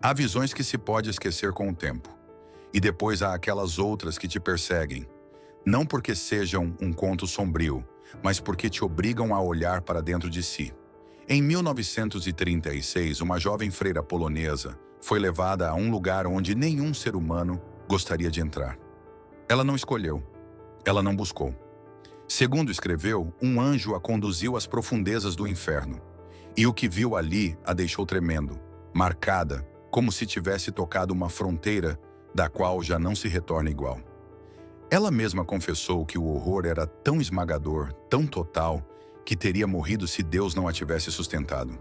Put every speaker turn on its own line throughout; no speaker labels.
Há visões que se pode esquecer com o tempo, e depois há aquelas outras que te perseguem, não porque sejam um conto sombrio, mas porque te obrigam a olhar para dentro de si. Em 1936, uma jovem freira polonesa foi levada a um lugar onde nenhum ser humano gostaria de entrar. Ela não escolheu, ela não buscou. Segundo escreveu, um anjo a conduziu às profundezas do inferno, e o que viu ali a deixou tremendo, marcada, como se tivesse tocado uma fronteira da qual já não se retorna igual. Ela mesma confessou que o horror era tão esmagador, tão total, que teria morrido se Deus não a tivesse sustentado.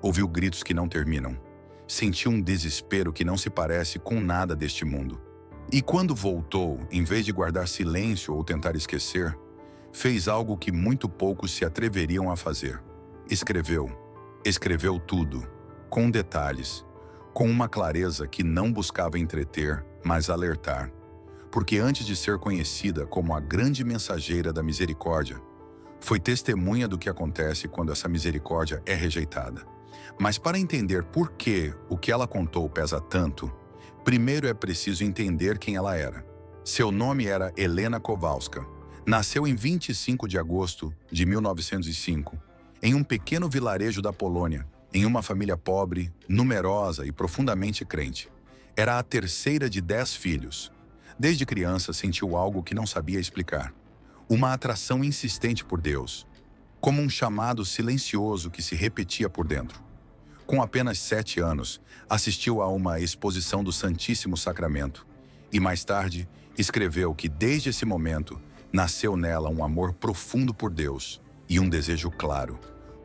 Ouviu gritos que não terminam. Sentiu um desespero que não se parece com nada deste mundo. E quando voltou, em vez de guardar silêncio ou tentar esquecer, fez algo que muito poucos se atreveriam a fazer. Escreveu. Escreveu tudo, com detalhes, com uma clareza que não buscava entreter, mas alertar. Porque antes de ser conhecida como a grande mensageira da misericórdia, foi testemunha do que acontece quando essa misericórdia é rejeitada. Mas para entender por que o que ela contou pesa tanto, primeiro é preciso entender quem ela era. Seu nome era Helena Kowalska. Nasceu em 25 de agosto de 1905, em um pequeno vilarejo da Polônia, em uma família pobre, numerosa e profundamente crente. Era a terceira de 10 filhos. Desde criança sentiu algo que não sabia explicar. Uma atração insistente por Deus, como um chamado silencioso que se repetia por dentro. Com apenas 7 anos, assistiu a uma exposição do Santíssimo Sacramento e mais tarde escreveu que desde esse momento nasceu nela um amor profundo por Deus e um desejo claro,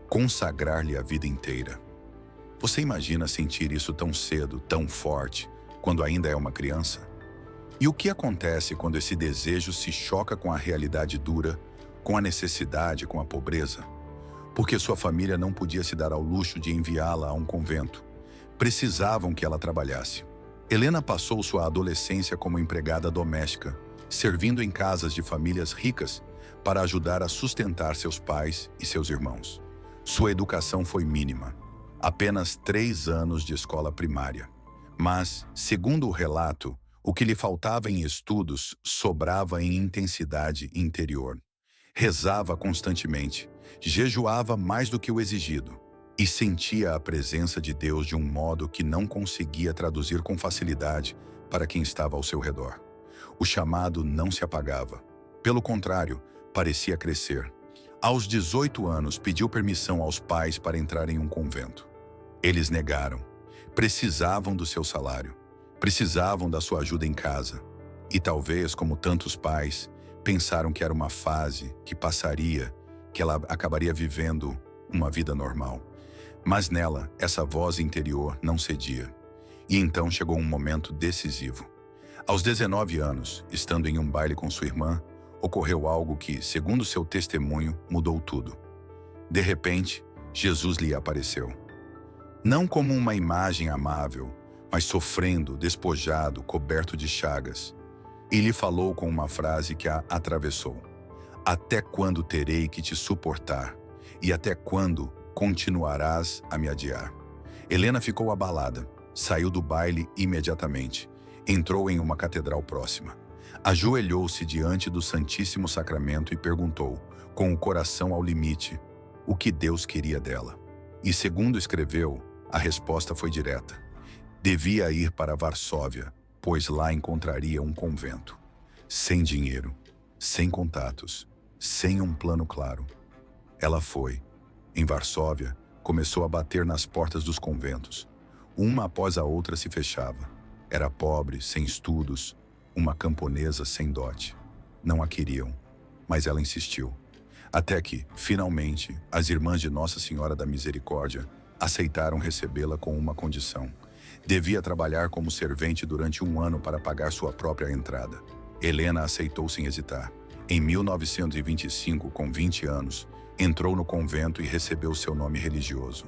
consagrar-lhe a vida inteira. Você imagina sentir isso tão cedo, tão forte, quando ainda é uma criança? E o que acontece quando esse desejo se choca com a realidade dura, com a necessidade, com a pobreza? Porque sua família não podia se dar ao luxo de enviá-la a um convento. Precisavam que ela trabalhasse. Helena passou sua adolescência como empregada doméstica, servindo em casas de famílias ricas para ajudar a sustentar seus pais e seus irmãos. Sua educação foi mínima, apenas 3 anos de escola primária. Mas, segundo o relato, o que lhe faltava em estudos sobrava em intensidade interior. Rezava constantemente, jejuava mais do que o exigido e sentia a presença de Deus de um modo que não conseguia traduzir com facilidade para quem estava ao seu redor. O chamado não se apagava. Pelo contrário, parecia crescer. Aos 18 anos, pediu permissão aos pais para entrar em um convento. Eles negaram. Precisavam do seu salário. Precisavam da sua ajuda em casa. E talvez, como tantos pais, pensaram que era uma fase que passaria, que ela acabaria vivendo uma vida normal. Mas nela, essa voz interior não cedia. E então chegou um momento decisivo. Aos 19 anos, estando em um baile com sua irmã, ocorreu algo que, segundo seu testemunho, mudou tudo. De repente, Jesus lhe apareceu. Não como uma imagem amável, mas sofrendo, despojado, coberto de chagas. E lhe falou com uma frase que a atravessou. Até quando terei que te suportar? E até quando continuarás a me adiar? Helena ficou abalada, saiu do baile imediatamente. Entrou em uma catedral próxima. Ajoelhou-se diante do Santíssimo Sacramento e perguntou, com o coração ao limite, o que Deus queria dela. E segundo escreveu, a resposta foi direta. Devia ir para Varsóvia, pois lá encontraria um convento. Sem dinheiro, sem contatos, sem um plano claro. Ela foi. Em Varsóvia, começou a bater nas portas dos conventos. Uma após a outra se fechava. Era pobre, sem estudos, uma camponesa sem dote. Não a queriam, mas ela insistiu. Até que, finalmente, as irmãs de Nossa Senhora da Misericórdia aceitaram recebê-la com uma condição. Devia trabalhar como servente durante 1 ano para pagar sua própria entrada. Helena aceitou sem hesitar. Em 1925, com 20 anos, entrou no convento e recebeu seu nome religioso.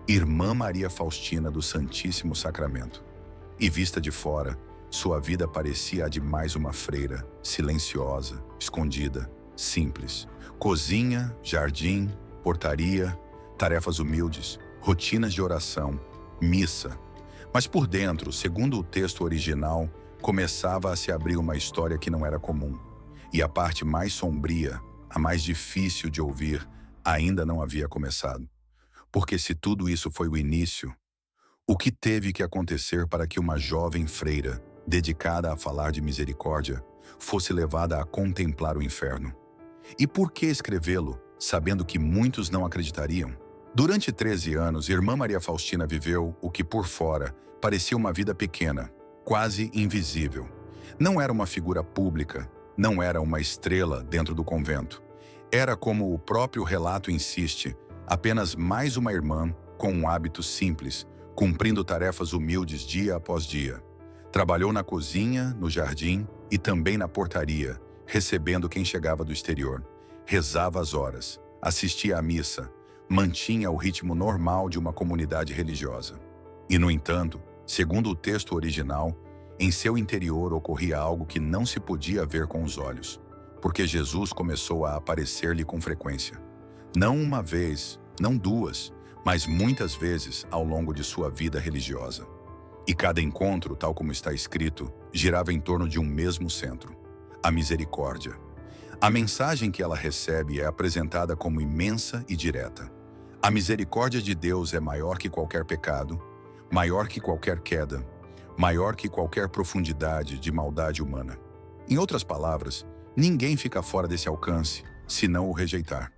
Irmã Maria Faustina do Santíssimo Sacramento. E vista de fora, sua vida parecia a de mais uma freira, silenciosa, escondida, simples. Cozinha, jardim, portaria, tarefas humildes, rotinas de oração, missa. Mas por dentro, segundo o texto original, começava a se abrir uma história que não era comum. E a parte mais sombria, a mais difícil de ouvir, ainda não havia começado. Porque se tudo isso foi o início, o que teve que acontecer para que uma jovem freira, dedicada a falar de misericórdia, fosse levada a contemplar o inferno? E por que escrevê-lo, sabendo que muitos não acreditariam? Durante 13 anos, Irmã Maria Faustina viveu o que por fora parecia uma vida pequena, quase invisível. Não era uma figura pública, não era uma estrela dentro do convento. Era, como o próprio relato insiste, apenas mais uma irmã com um hábito simples, cumprindo tarefas humildes dia após dia. Trabalhou na cozinha, no jardim e também na portaria, recebendo quem chegava do exterior. Rezava às horas, assistia à missa, mantinha o ritmo normal de uma comunidade religiosa. E, no entanto, segundo o texto original, em seu interior ocorria algo que não se podia ver com os olhos, porque Jesus começou a aparecer-lhe com frequência. Não uma vez, não duas, mas muitas vezes ao longo de sua vida religiosa. E cada encontro, tal como está escrito, girava em torno de um mesmo centro: a misericórdia. A mensagem que ela recebe é apresentada como imensa e direta. A misericórdia de Deus é maior que qualquer pecado, maior que qualquer queda, maior que qualquer profundidade de maldade humana. Em outras palavras, ninguém fica fora desse alcance, se não o rejeitar.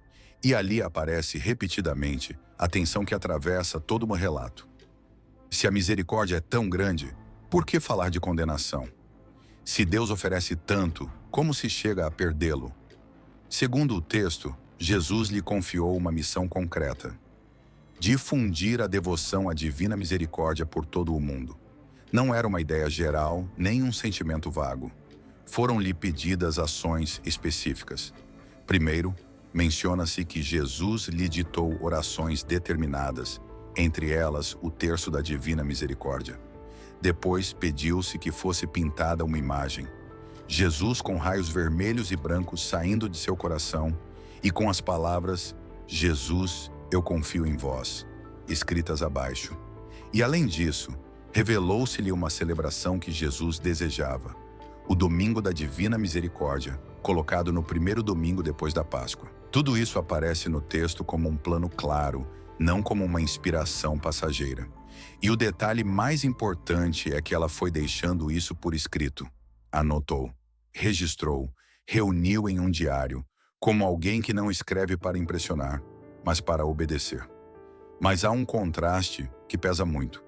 E ali aparece repetidamente a tensão que atravessa todo o relato. Se a misericórdia é tão grande, por que falar de condenação? Se Deus oferece tanto, como se chega a perdê-lo? Segundo o texto, Jesus lhe confiou uma missão concreta: difundir a devoção à divina misericórdia por todo o mundo. Não era uma ideia geral, nem um sentimento vago. Foram-lhe pedidas ações específicas. Primeiro, menciona-se que Jesus lhe ditou orações determinadas, entre elas o terço da Divina Misericórdia. Depois pediu-se que fosse pintada uma imagem: Jesus com raios vermelhos e brancos saindo de seu coração e com as palavras "Jesus, eu confio em vós", escritas abaixo. E além disso, revelou-se-lhe uma celebração que Jesus desejava: o Domingo da Divina Misericórdia, colocado no primeiro domingo depois da Páscoa. Tudo isso aparece no texto como um plano claro, não como uma inspiração passageira. E o detalhe mais importante é que ela foi deixando isso por escrito. Anotou, registrou, reuniu em um diário, como alguém que não escreve para impressionar, mas para obedecer. Mas há um contraste que pesa muito.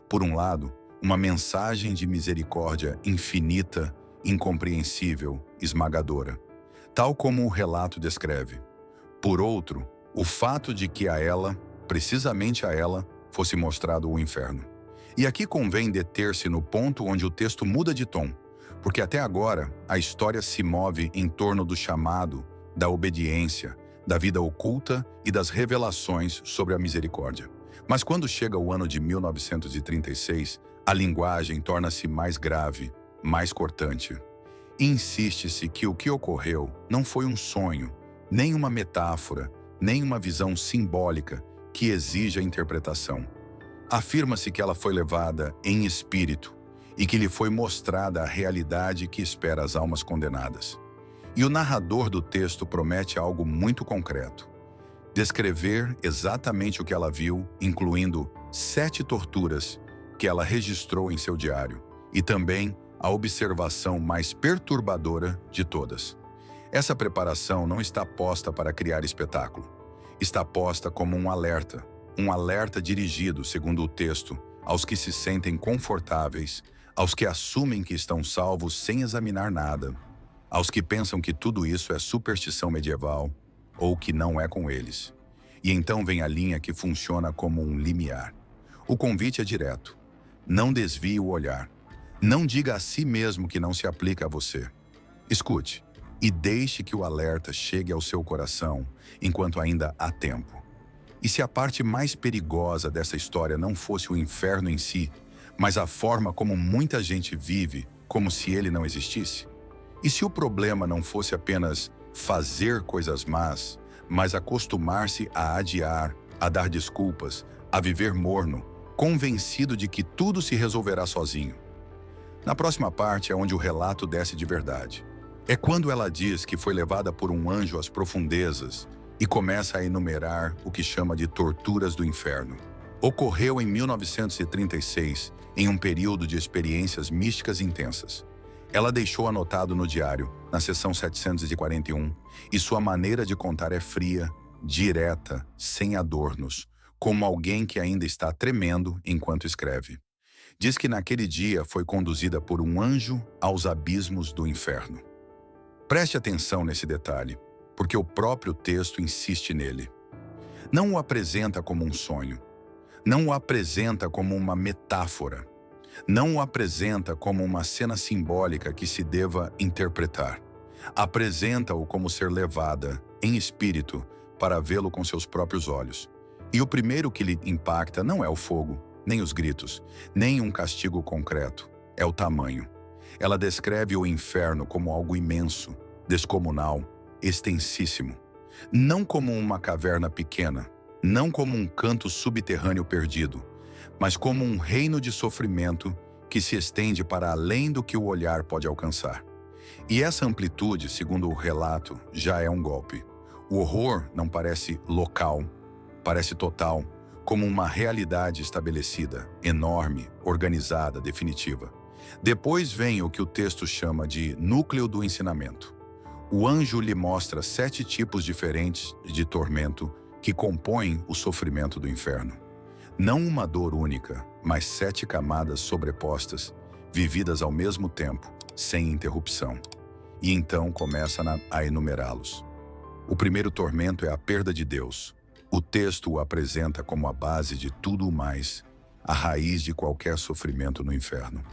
Por um lado, uma mensagem de misericórdia infinita, incompreensível, esmagadora, tal como o relato descreve. Por outro, o fato de que a ela, precisamente a ela, fosse mostrado o inferno. E aqui convém deter-se no ponto onde o texto muda de tom, porque até agora a história se move em torno do chamado, da obediência, da vida oculta e das revelações sobre a misericórdia. Mas quando chega o ano de 1936, a linguagem torna-se mais grave, mais cortante. Insiste-se que o que ocorreu não foi um sonho, nem uma metáfora, nem uma visão simbólica que exija interpretação. Afirma-se que ela foi levada em espírito e que lhe foi mostrada a realidade que espera as almas condenadas. E o narrador do texto promete algo muito concreto: descrever exatamente o que ela viu, incluindo 7 torturas que ela registrou em seu diário, e também a observação mais perturbadora de todas. Essa preparação não está posta para criar espetáculo. Está posta como um alerta dirigido, segundo o texto, aos que se sentem confortáveis, aos que assumem que estão salvos sem examinar nada, aos que pensam que tudo isso é superstição medieval, ou que não é com eles. E então vem a linha que funciona como um limiar. O convite é direto: não desvie o olhar. Não diga a si mesmo que não se aplica a você. Escute e deixe que o alerta chegue ao seu coração enquanto ainda há tempo. E se a parte mais perigosa dessa história não fosse o inferno em si, mas a forma como muita gente vive como se ele não existisse? E se o problema não fosse apenas fazer coisas más, mas acostumar-se a adiar, a dar desculpas, a viver morno, convencido de que tudo se resolverá sozinho. Na próxima parte é onde o relato desce de verdade. É quando ela diz que foi levada por um anjo às profundezas e começa a enumerar o que chama de torturas do inferno. Ocorreu em 1936, em um período de experiências místicas intensas. Ela deixou anotado no diário, na seção 741, e sua maneira de contar é fria, direta, sem adornos, como alguém que ainda está tremendo enquanto escreve. Diz que naquele dia foi conduzida por um anjo aos abismos do inferno. Preste atenção nesse detalhe, porque o próprio texto insiste nele. Não o apresenta como um sonho, não o apresenta como uma metáfora, não o apresenta como uma cena simbólica que se deva interpretar. Apresenta-o como ser levada, em espírito, para vê-lo com seus próprios olhos. E o primeiro que lhe impacta não é o fogo, nem os gritos, nem um castigo concreto, é o tamanho. Ela descreve o inferno como algo imenso, descomunal, extensíssimo. Não como uma caverna pequena, não como um canto subterrâneo perdido, mas como um reino de sofrimento que se estende para além do que o olhar pode alcançar. E essa amplitude, segundo o relato, já é um golpe. O horror não parece local, parece total, como uma realidade estabelecida, enorme, organizada, definitiva. Depois vem o que o texto chama de núcleo do ensinamento. O anjo lhe mostra 7 tipos diferentes de tormento que compõem o sofrimento do inferno. Não uma dor única, mas 7 camadas sobrepostas, vividas ao mesmo tempo, sem interrupção. E então começa a enumerá-los. O primeiro tormento é a perda de Deus. O texto o apresenta como a base de tudo o mais, a raiz de qualquer sofrimento no inferno.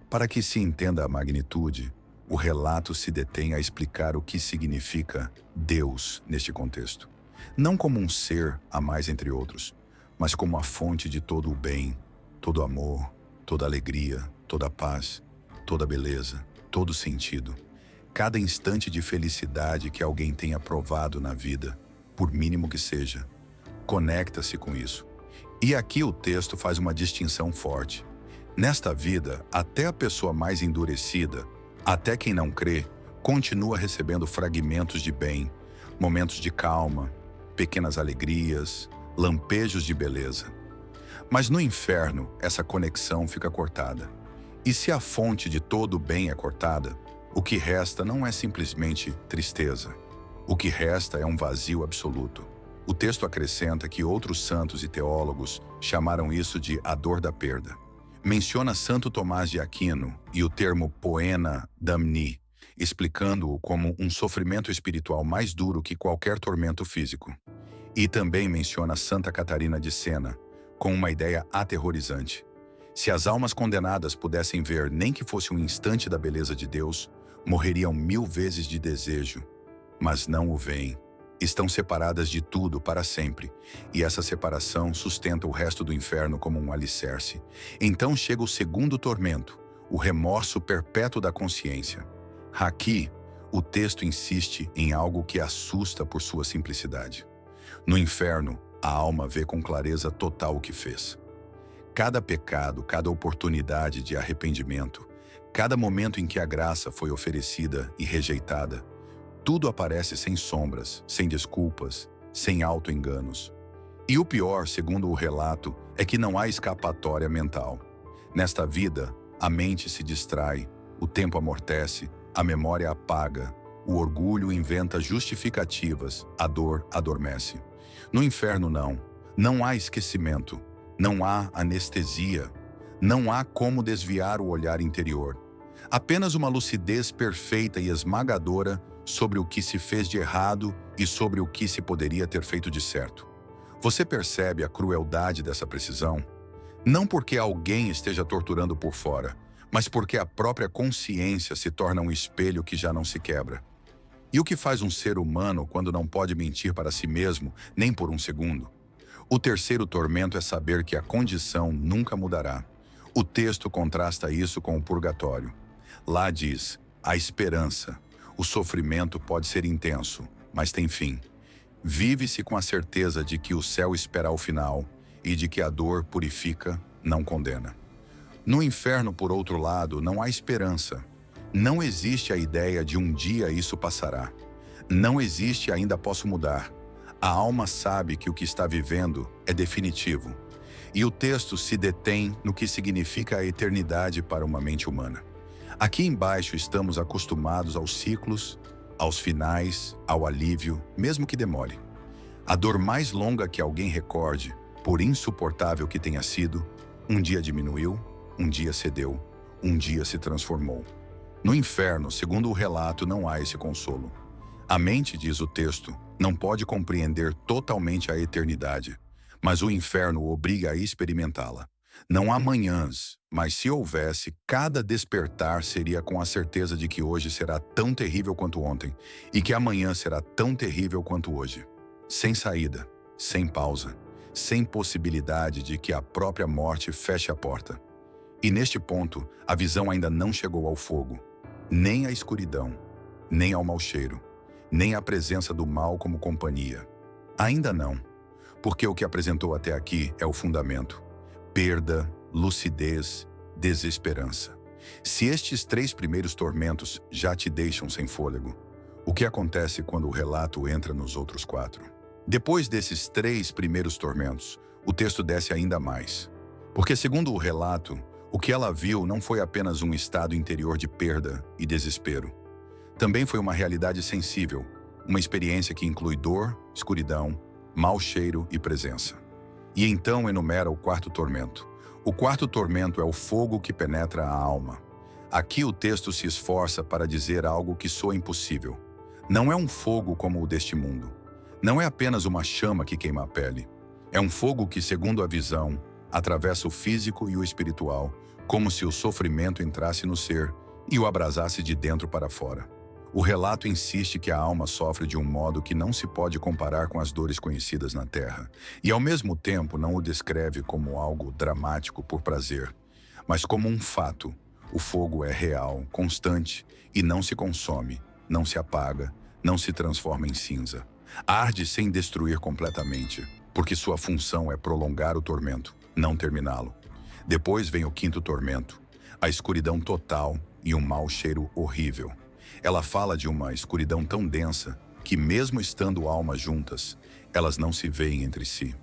Para que se entenda a magnitude, o relato se detém a explicar o que significa Deus neste contexto. Não como um ser a mais entre outros, mas como a fonte de todo o bem, todo amor, toda alegria, toda paz, toda beleza, todo sentido. Cada instante de felicidade que alguém tenha provado na vida, por mínimo que seja, conecta-se com isso. E aqui o texto faz uma distinção forte. Nesta vida, até a pessoa mais endurecida, até quem não crê, continua recebendo fragmentos de bem, momentos de calma, pequenas alegrias, lampejos de beleza. Mas no inferno, essa conexão fica cortada. E se a fonte de todo o bem é cortada, o que resta não é simplesmente tristeza. O que resta é um vazio absoluto. O texto acrescenta que outros santos e teólogos chamaram isso de a dor da perda. Menciona Santo Tomás de Aquino e o termo poena damni, explicando-o como um sofrimento espiritual mais duro que qualquer tormento físico. E também menciona Santa Catarina de Sena, com uma ideia aterrorizante. Se as almas condenadas pudessem ver nem que fosse um instante da beleza de Deus, morreriam 1000 vezes de desejo, mas não o veem. Estão separadas de tudo para sempre, e essa separação sustenta o resto do inferno como um alicerce. Então chega o segundo tormento, o remorso perpétuo da consciência. Aqui, o texto insiste em algo que assusta por sua simplicidade. No inferno, a alma vê com clareza total o que fez. Cada pecado, cada oportunidade de arrependimento, cada momento em que a graça foi oferecida e rejeitada, tudo aparece sem sombras, sem desculpas, sem auto-enganos. E o pior, segundo o relato, é que não há escapatória mental. Nesta vida, a mente se distrai, o tempo amortece, a memória apaga, o orgulho inventa justificativas, a dor adormece. No inferno não há esquecimento, não há anestesia, não há como desviar o olhar interior. Apenas uma lucidez perfeita e esmagadora sobre o que se fez de errado e sobre o que se poderia ter feito de certo. Você percebe a crueldade dessa precisão? Não porque alguém esteja torturando por fora, mas porque a própria consciência se torna um espelho que já não se quebra. E o que faz um ser humano quando não pode mentir para si mesmo, nem por um segundo? O terceiro tormento é saber que a condição nunca mudará. O texto contrasta isso com o purgatório. Lá diz, a esperança. O sofrimento pode ser intenso, mas tem fim. Vive-se com a certeza de que o céu espera ao final, e de que a dor purifica, não condena. No inferno, por outro lado, não há esperança. Não existe a ideia de um dia isso passará. Não existe ainda posso mudar. A alma sabe que o que está vivendo é definitivo. E o texto se detém no que significa a eternidade para uma mente humana. Aqui embaixo estamos acostumados aos ciclos, aos finais, ao alívio, mesmo que demore. A dor mais longa que alguém recorde, por insuportável que tenha sido, um dia diminuiu, um dia cedeu, um dia se transformou. No inferno, segundo o relato, não há esse consolo. A mente, diz o texto, não pode compreender totalmente a eternidade, mas o inferno o obriga a experimentá-la. Não há manhãs, mas se houvesse, cada despertar seria com a certeza de que hoje será tão terrível quanto ontem e que amanhã será tão terrível quanto hoje. Sem saída, sem pausa, sem possibilidade de que a própria morte feche a porta. E neste ponto, a visão ainda não chegou ao fogo, nem à escuridão, nem ao mau cheiro, nem à presença do mal como companhia. Ainda não, porque o que apresentou até aqui é o fundamento. Perda, lucidez, desesperança. Se estes 3 primeiros tormentos já te deixam sem fôlego, o que acontece quando o relato entra nos outros 4? Depois desses 3 primeiros tormentos, o texto desce ainda mais. Porque, segundo o relato, o que ela viu não foi apenas um estado interior de perda e desespero. Também foi uma realidade sensível, uma experiência que inclui dor, escuridão, mau cheiro e presença. E então enumera o 4º tormento. O 4º tormento é o fogo que penetra a alma. Aqui o texto se esforça para dizer algo que soa impossível. Não é um fogo como o deste mundo. Não é apenas uma chama que queima a pele. É um fogo que, segundo a visão, atravessa o físico e o espiritual, como se o sofrimento entrasse no ser e o abrasasse de dentro para fora. O relato insiste que a alma sofre de um modo que não se pode comparar com as dores conhecidas na Terra, e ao mesmo tempo não o descreve como algo dramático por prazer, mas como um fato. O fogo é real, constante, e não se consome, não se apaga, não se transforma em cinza. Arde sem destruir completamente, porque sua função é prolongar o tormento, não terminá-lo. Depois vem o 5º tormento, a escuridão total e um mau cheiro horrível. Ela fala de uma escuridão tão densa que, mesmo estando almas juntas, elas não se veem entre si.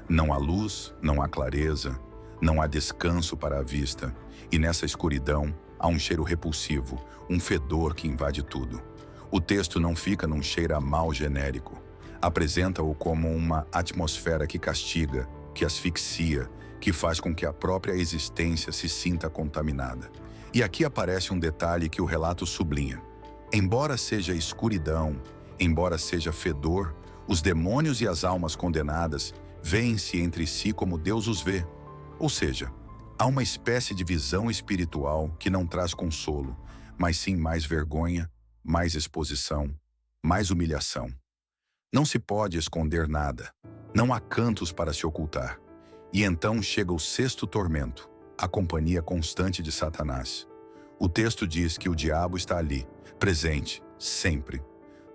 Não há luz, não há clareza, não há descanso para a vista, e nessa escuridão há um cheiro repulsivo, um fedor que invade tudo. O texto não fica num cheiro a mal genérico. Apresenta-o como uma atmosfera que castiga, que asfixia, que faz com que a própria existência se sinta contaminada. E aqui aparece um detalhe que o relato sublinha. Embora seja escuridão, embora seja fedor, os demônios e as almas condenadas veem-se entre si como Deus os vê. Ou seja, há uma espécie de visão espiritual que não traz consolo, mas sim mais vergonha, mais exposição, mais humilhação. Não se pode esconder nada, não há cantos para se ocultar. E então chega o 6º tormento, a companhia constante de Satanás. O texto diz que o diabo está ali, presente, sempre.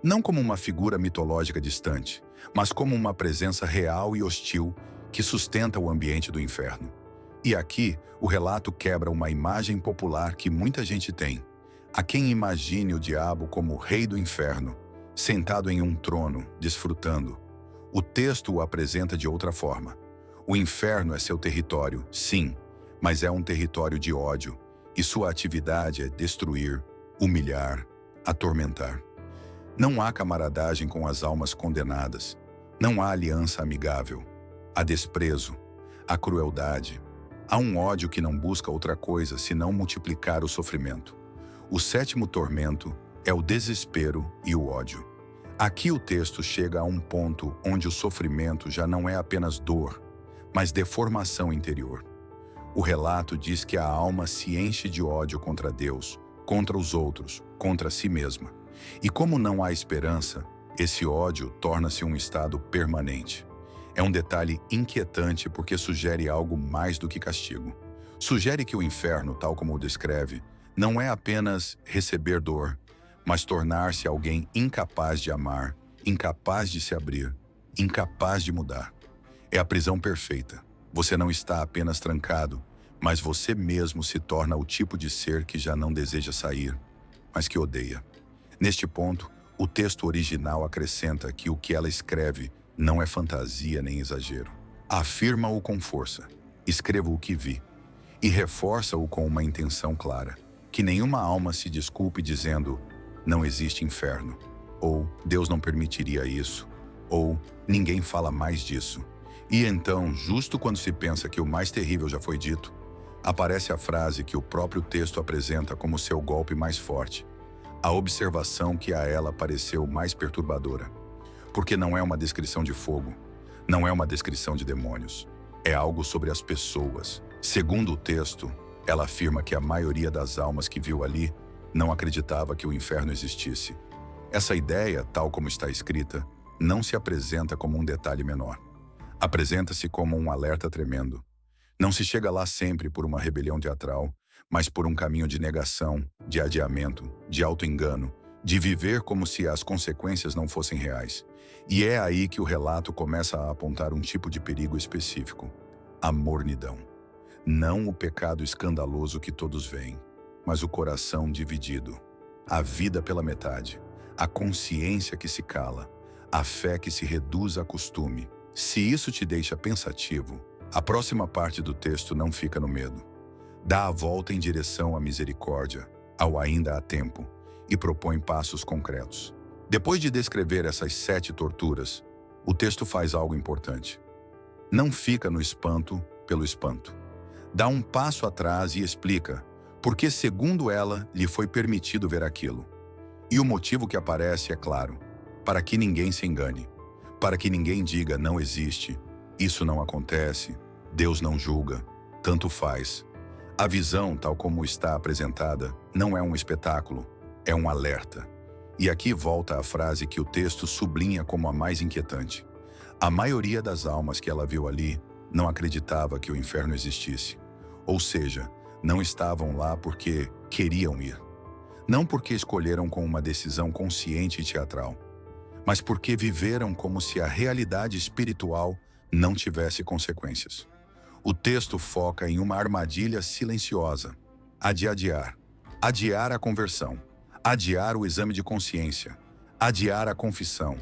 Não como uma figura mitológica distante, mas como uma presença real e hostil que sustenta o ambiente do inferno. E aqui, o relato quebra uma imagem popular que muita gente tem. Há quem imagine o diabo como o rei do inferno, sentado em um trono, desfrutando. O texto o apresenta de outra forma. O inferno é seu território, sim, mas é um território de ódio, e sua atividade é destruir, humilhar, atormentar. Não há camaradagem com as almas condenadas, não há aliança amigável. Há desprezo, há crueldade, há um ódio que não busca outra coisa senão multiplicar o sofrimento. O 7º tormento é o desespero e o ódio. Aqui o texto chega a um ponto onde o sofrimento já não é apenas dor, mas deformação interior. O relato diz que a alma se enche de ódio contra Deus, contra os outros, contra si mesma. E como não há esperança, esse ódio torna-se um estado permanente. É um detalhe inquietante porque sugere algo mais do que castigo. Sugere que o inferno, tal como o descreve, não é apenas receber dor, mas tornar-se alguém incapaz de amar, incapaz de se abrir, incapaz de mudar. É a prisão perfeita. Você não está apenas trancado, mas você mesmo se torna o tipo de ser que já não deseja sair, mas que odeia. Neste ponto, o texto original acrescenta que o que ela escreve não é fantasia nem exagero. Afirma-o com força. Escreva o que vi. E reforça-o com uma intenção clara. Que nenhuma alma se desculpe dizendo, não existe inferno. Ou, Deus não permitiria isso. Ou, ninguém fala mais disso. E então, justo quando se pensa que o mais terrível já foi dito, aparece a frase que o próprio texto apresenta como seu golpe mais forte. A observação que a ela pareceu mais perturbadora. Porque não é uma descrição de fogo, não é uma descrição de demônios. É algo sobre as pessoas. Segundo o texto, ela afirma que a maioria das almas que viu ali não acreditava que o inferno existisse. Essa ideia, tal como está escrita, não se apresenta como um detalhe menor. Apresenta-se como um alerta tremendo. Não se chega lá sempre por uma rebelião teatral, mas por um caminho de negação, de adiamento, de auto-engano, de viver como se as consequências não fossem reais. E é aí que o relato começa a apontar um tipo de perigo específico: a mornidão. Não o pecado escandaloso que todos veem, mas o coração dividido, a vida pela metade, a consciência que se cala, a fé que se reduz a costume. Se isso te deixa pensativo, a próxima parte do texto não fica no medo. Dá a volta em direção à misericórdia, ao ainda há tempo, e propõe passos concretos. Depois de descrever essas 7 torturas, o texto faz algo importante. Não fica no espanto pelo espanto. Dá um passo atrás e explica porque, segundo ela, lhe foi permitido ver aquilo. E o motivo que aparece é claro: para que ninguém se engane, para que ninguém diga não existe, isso não acontece, Deus não julga, tanto faz. A visão, tal como está apresentada, não é um espetáculo, é um alerta. E aqui volta a frase que o texto sublinha como a mais inquietante. A maioria das almas que ela viu ali não acreditava que o inferno existisse. Ou seja, não estavam lá porque queriam ir. Não porque escolheram com uma decisão consciente e teatral, mas porque viveram como se a realidade espiritual não tivesse consequências. O texto foca em uma armadilha silenciosa: a de adiar. Adiar a conversão, adiar o exame de consciência, adiar a confissão,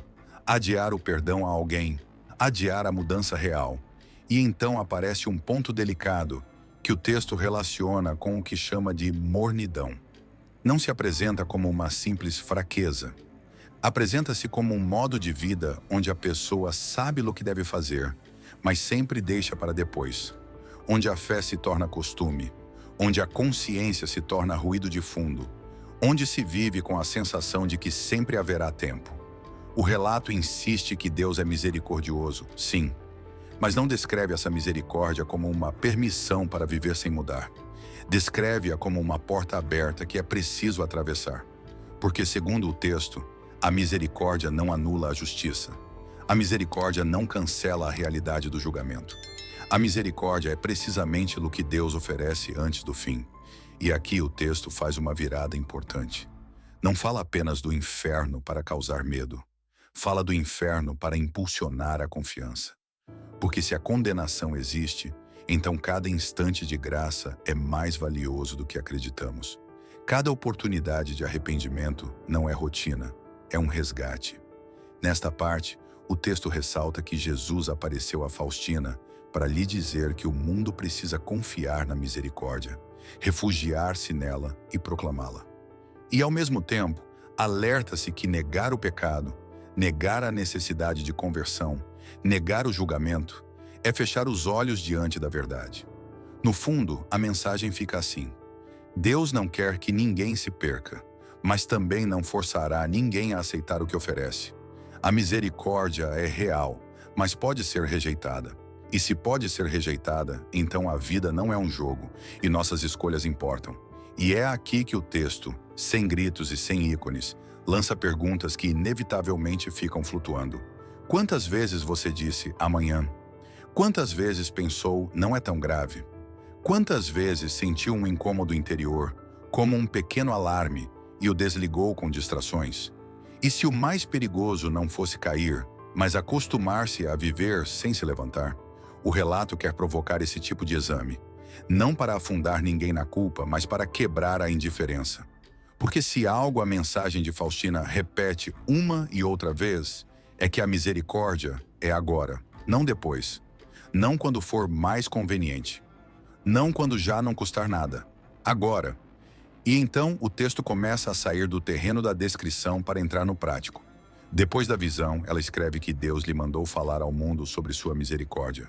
adiar o perdão a alguém, adiar a mudança real. E então aparece um ponto delicado que o texto relaciona com o que chama de mornidão. Não se apresenta como uma simples fraqueza. Apresenta-se como um modo de vida onde a pessoa sabe o que deve fazer, mas sempre deixa para depois. Onde a fé se torna costume, onde a consciência se torna ruído de fundo, onde se vive com a sensação de que sempre haverá tempo. O relato insiste que Deus é misericordioso, sim, mas não descreve essa misericórdia como uma permissão para viver sem mudar. Descreve-a como uma porta aberta que é preciso atravessar. Porque, segundo o texto, a misericórdia não anula a justiça. A misericórdia não cancela a realidade do julgamento. A misericórdia é precisamente o que Deus oferece antes do fim. E aqui o texto faz uma virada importante. Não fala apenas do inferno para causar medo. Fala do inferno para impulsionar a confiança. Porque se a condenação existe, então cada instante de graça é mais valioso do que acreditamos. Cada oportunidade de arrependimento não é rotina, é um resgate. Nesta parte, o texto ressalta que Jesus apareceu a Faustina para lhe dizer que o mundo precisa confiar na misericórdia, refugiar-se nela e proclamá-la. E, ao mesmo tempo, alerta-se que negar o pecado, negar a necessidade de conversão, negar o julgamento, é fechar os olhos diante da verdade. No fundo, a mensagem fica assim: Deus não quer que ninguém se perca, mas também não forçará ninguém a aceitar o que oferece. A misericórdia é real, mas pode ser rejeitada. E se pode ser rejeitada, então a vida não é um jogo e nossas escolhas importam. E é aqui que o texto, sem gritos e sem ícones, lança perguntas que inevitavelmente ficam flutuando. Quantas vezes você disse amanhã? Quantas vezes pensou não é tão grave? Quantas vezes sentiu um incômodo interior, como um pequeno alarme, e o desligou com distrações? E se o mais perigoso não fosse cair, mas acostumar-se a viver sem se levantar? O relato quer provocar esse tipo de exame, não para afundar ninguém na culpa, mas para quebrar a indiferença. Porque se algo a mensagem de Faustina repete uma e outra vez, é que a misericórdia é agora, não depois. Não quando for mais conveniente. Não quando já não custar nada. Agora. E então o texto começa a sair do terreno da descrição para entrar no prático. Depois da visão, ela escreve que Deus lhe mandou falar ao mundo sobre sua misericórdia.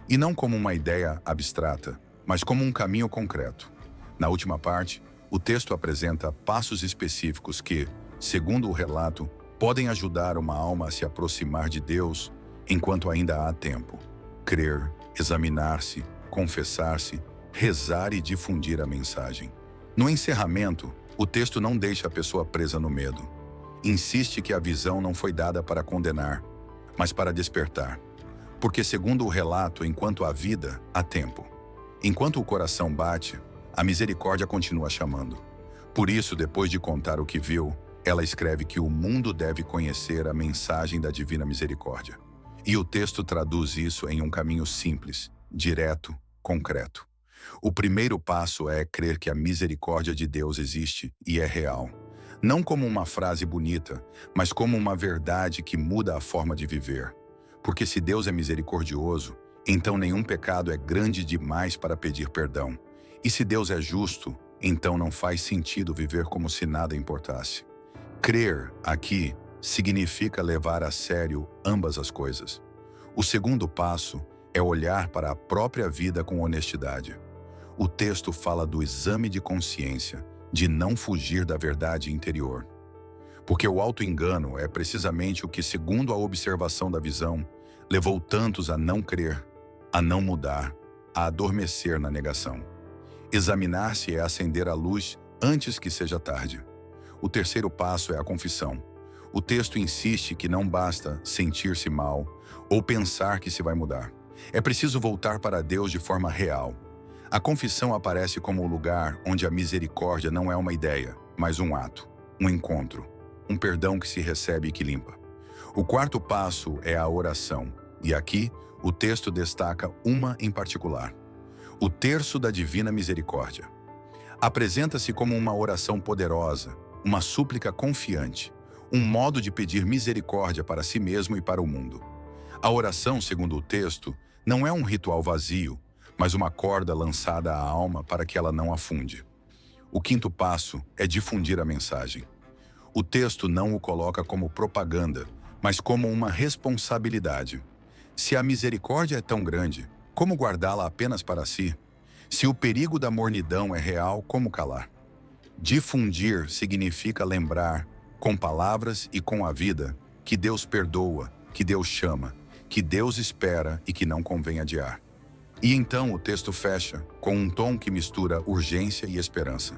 E não como uma ideia abstrata, mas como um caminho concreto. Na última parte, o texto apresenta passos específicos que, segundo o relato, podem ajudar uma alma a se aproximar de Deus enquanto ainda há tempo. Crer, examinar-se, confessar-se, rezar e difundir a mensagem. No encerramento, o texto não deixa a pessoa presa no medo. Insiste que a visão não foi dada para condenar, mas para despertar. Porque, segundo o relato, enquanto há vida, há tempo. Enquanto o coração bate, a misericórdia continua chamando. Por isso, depois de contar o que viu, ela escreve que o mundo deve conhecer a mensagem da divina misericórdia. E o texto traduz isso em um caminho simples, direto, concreto. O primeiro passo é crer que a misericórdia de Deus existe e é real. Não como uma frase bonita, mas como uma verdade que muda a forma de viver. Porque se Deus é misericordioso, então nenhum pecado é grande demais para pedir perdão. E se Deus é justo, então não faz sentido viver como se nada importasse. Crer, aqui, significa levar a sério ambas as coisas. O segundo passo é olhar para a própria vida com honestidade. O texto fala do exame de consciência, de não fugir da verdade interior. Porque o auto-engano é precisamente o que, segundo a observação da visão, levou tantos a não crer, a não mudar, a adormecer na negação. Examinar-se é acender a luz antes que seja tarde. O terceiro passo é a confissão. O texto insiste que não basta sentir-se mal ou pensar que se vai mudar. É preciso voltar para Deus de forma real. A confissão aparece como o lugar onde a misericórdia não é uma ideia, mas um ato, um encontro, um perdão que se recebe e que limpa. O quarto passo é a oração, e aqui o texto destaca uma em particular. O terço da Divina Misericórdia. Apresenta-se como uma oração poderosa, uma súplica confiante, um modo de pedir misericórdia para si mesmo e para o mundo. A oração, segundo o texto, não é um ritual vazio, mas uma corda lançada à alma para que ela não afunde. O quinto passo é difundir a mensagem. O texto não o coloca como propaganda, mas como uma responsabilidade. Se a misericórdia é tão grande, como guardá-la apenas para si? Se o perigo da mornidão é real, como calar? Difundir significa lembrar, com palavras e com a vida, que Deus perdoa, que Deus chama, que Deus espera e que não convém adiar. E então o texto fecha com um tom que mistura urgência e esperança.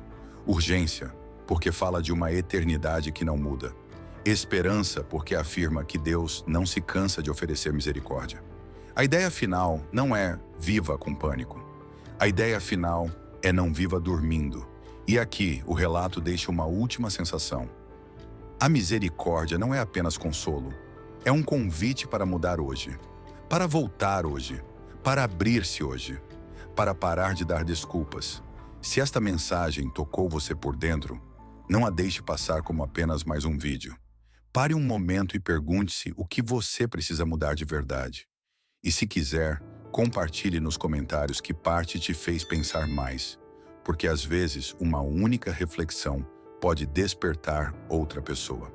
Urgência, porque fala de uma eternidade que não muda. Esperança, porque afirma que Deus não se cansa de oferecer misericórdia. A ideia final não é viva com pânico. A ideia final é não viva dormindo. E aqui o relato deixa uma última sensação. A misericórdia não é apenas consolo. É um convite para mudar hoje, para voltar hoje, para abrir-se hoje, para parar de dar desculpas. Se esta mensagem tocou você por dentro, não a deixe passar como apenas mais um vídeo. Pare um momento e pergunte-se o que você precisa mudar de verdade. E se quiser, compartilhe nos comentários que parte te fez pensar mais, porque às vezes uma única reflexão pode despertar outra pessoa.